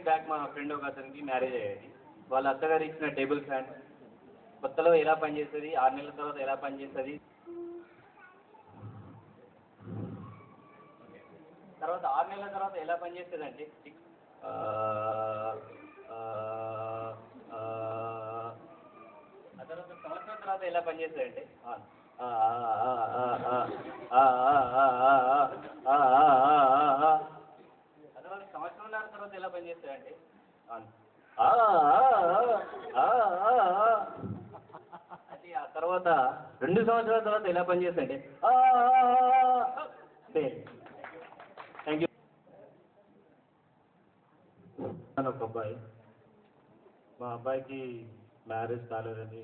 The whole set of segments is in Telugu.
ఇయర్స్ బ్యాక్ మా ఫ్రెండ్ ఒక అతనికి మ్యారేజ్ అయ్యేది. వాళ్ళ అత్తగారు ఇచ్చిన టేబుల్ ఫ్యాన్ కొత్తలో ఎలా పనిచేస్తుంది, 6 నెలల తర్వాత ఎలా పనిచేస్తుంది, తర్వాత 6 నెలల తర్వాత ఎలా పనిచేస్తుంది అంటే ఆ తర్వాత సంవత్సరం తర్వాత ఎలా పనిచేస్తుంది అంటే ఆ తర్వాత సంవత్సరంన్నర తర్వాత ఎలా పనిచేస్తుంది అంటే అది ఆ తర్వాత 2 సంవత్సరాల తర్వాత ఎలా పనిచేస్తుంది అంటే థ్యాంక్ యూ. ఒక అబ్బాయి, మా అబ్బాయికి మ్యారేజ్ కాలేదని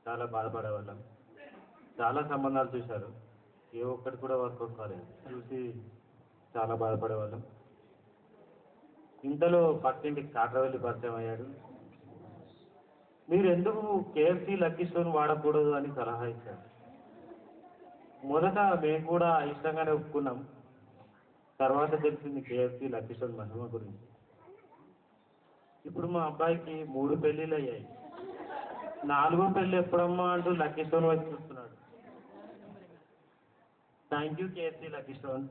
చాలా బాధపడేవాళ్ళం. చాలా సంబంధాలు చూశారు, ఏ ఒక్కటి కూడా వర్కౌట్ కాలేదు. చూసి చాలా బాధపడేవాళ్ళం. ఇంతలో పక్కింటికి కాట్రవెల్లి పరిచయం అయ్యాడు. మీరు ఎందుకు కేఎఫ్సి లక్కీ స్టోన్ వాడకూడదు అని సలహా ఇచ్చారు. మొదట మేము కూడా ఇష్టంగానే ఒప్పుకున్నాం. తర్వాత తెలిసింది కేఎఫ్సి లక్కీ స్టోన్ మహిమ గురించి. ఇప్పుడు మా అబ్బాయికి 3 పెళ్ళిళ్ళు అయ్యాయి. 4వ పెళ్ళి ఎప్పుడమ్మా అంటూ లక్కీ స్టోన్ వైపు చూస్తున్నాడు. Thank you KFC lucky stone.